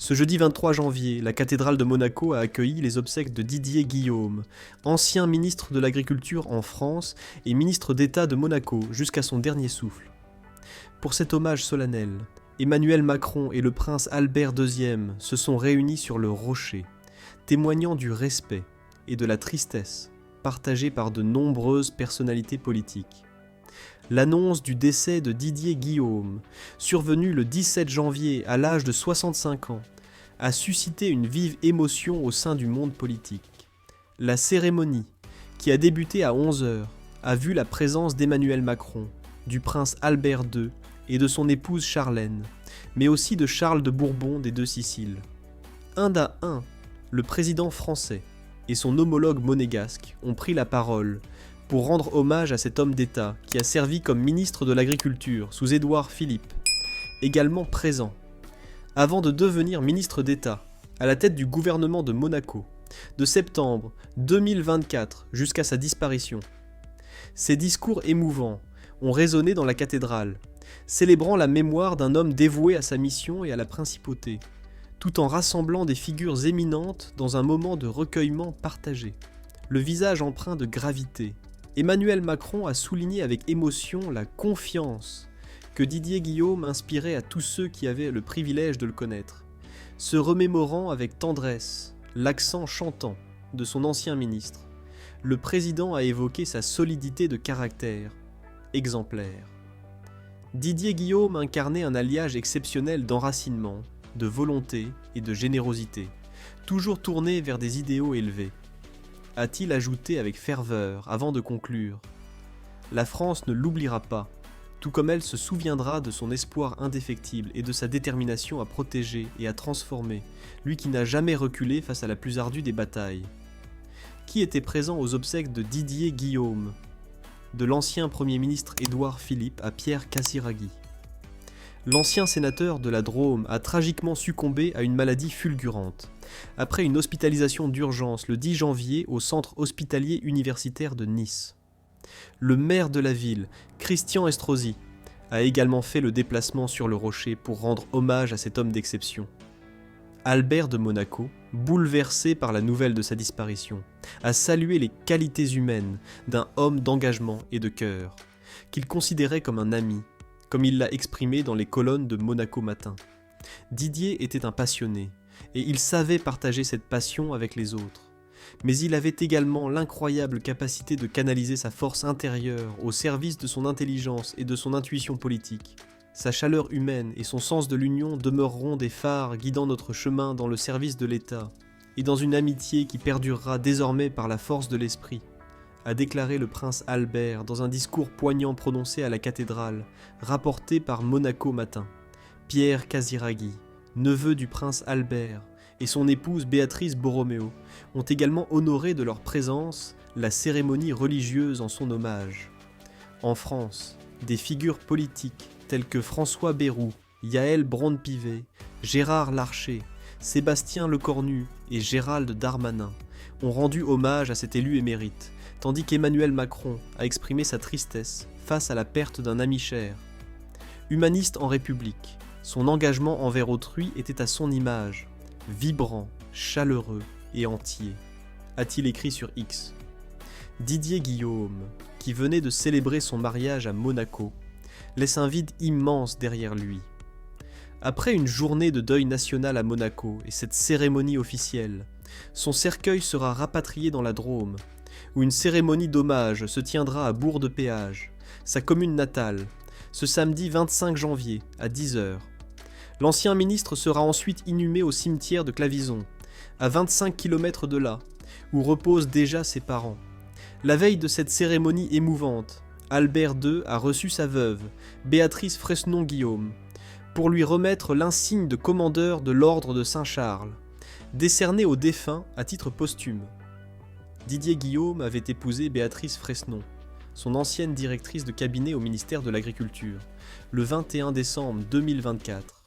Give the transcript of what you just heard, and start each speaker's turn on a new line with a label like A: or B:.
A: Ce jeudi 23 janvier, la cathédrale de Monaco a accueilli les obsèques de Didier Guillaume, ancien ministre de l'Agriculture en France et ministre d'État de Monaco jusqu'à son dernier souffle. Pour cet hommage solennel, Emmanuel Macron et le prince Albert II se sont réunis sur le rocher, témoignant du respect et de la tristesse partagés par de nombreuses personnalités politiques. L'annonce du décès de Didier Guillaume, survenu le 17 janvier à l'âge de 65 ans, a suscité une vive émotion au sein du monde politique. La cérémonie, qui a débuté à 11h, a vu la présence d'Emmanuel Macron, du prince Albert II et de son épouse Charlène, mais aussi de Charles de Bourbon des Deux Siciles. Un à un, le président français et son homologue monégasque ont pris la parole pour rendre hommage à cet homme d'État qui a servi comme ministre de l'Agriculture sous Édouard Philippe, également présent, avant de devenir ministre d'État à la tête du gouvernement de Monaco, de septembre 2024 jusqu'à sa disparition. Ces discours émouvants ont résonné dans la cathédrale, célébrant la mémoire d'un homme dévoué à sa mission et à la principauté, tout en rassemblant des figures éminentes dans un moment de recueillement partagé. Le visage empreint de gravité, Emmanuel Macron a souligné avec émotion la confiance que Didier Guillaume inspirait à tous ceux qui avaient le privilège de le connaître, se remémorant avec tendresse l'accent chantant de son ancien ministre. Le président a évoqué sa solidité de caractère, exemplaire. Didier Guillaume incarnait un alliage exceptionnel d'enracinement, de volonté et de générosité, toujours tourné vers des idéaux élevés. A-t-il ajouté avec ferveur avant de conclure. La France ne l'oubliera pas, tout comme elle se souviendra de son espoir indéfectible et de sa détermination à protéger et à transformer, lui qui n'a jamais reculé face à la plus ardue des batailles. Qui était présent aux obsèques de Didier Guillaume, de l'ancien Premier ministre Édouard Philippe à Pierre Casiraghi. L'ancien sénateur de la Drôme a tragiquement succombé à une maladie fulgurante, après une hospitalisation d'urgence le 10 janvier au centre hospitalier universitaire de Nice. Le maire de la ville, Christian Estrosi, a également fait le déplacement sur le rocher pour rendre hommage à cet homme d'exception. Albert de Monaco, bouleversé par la nouvelle de sa disparition, a salué les qualités humaines d'un homme d'engagement et de cœur, qu'il considérait comme un ami, comme il l'a exprimé dans les colonnes de Monaco Matin. Didier était un passionné, et il savait partager cette passion avec les autres. Mais il avait également l'incroyable capacité de canaliser sa force intérieure au service de son intelligence et de son intuition politique. Sa chaleur humaine et son sens de l'union demeureront des phares guidant notre chemin dans le service de l'État, et dans une amitié qui perdurera désormais par la force de l'esprit, a déclaré le prince Albert dans un discours poignant prononcé à la cathédrale, rapporté par Monaco Matin. Pierre Casiraghi, neveu du prince Albert, et son épouse Béatrice Borroméo ont également honoré de leur présence la cérémonie religieuse en son hommage. En France, des figures politiques telles que François Bayrou, Yaël Braun-Pivet, Gérard Larcher, Sébastien Lecornu et Gérald Darmanin ont rendu hommage à cet élu émérite, tandis qu'Emmanuel Macron a exprimé sa tristesse face à la perte d'un ami cher. Humaniste en République, son engagement envers autrui était à son image, vibrant, chaleureux et entier, a-t-il écrit sur X. Didier Guillaume, qui venait de célébrer son mariage à Monaco, laisse un vide immense derrière lui. Après une journée de deuil national à Monaco et cette cérémonie officielle, son cercueil sera rapatrié dans la Drôme, où une cérémonie d'hommage se tiendra à Bourg-de-Péage, sa commune natale, ce samedi 25 janvier à 10h. L'ancien ministre sera ensuite inhumé au cimetière de Clavison, à 25 km de là, où reposent déjà ses parents. La veille de cette cérémonie émouvante, Albert II a reçu sa veuve, Béatrice Fresnon-Guillaume, pour lui remettre l'insigne de commandeur de l'ordre de Saint-Charles, décerné au défunt à titre posthume. Didier Guillaume avait épousé Béatrice Fresnon, son ancienne directrice de cabinet au ministère de l'Agriculture, le 21 décembre 2024.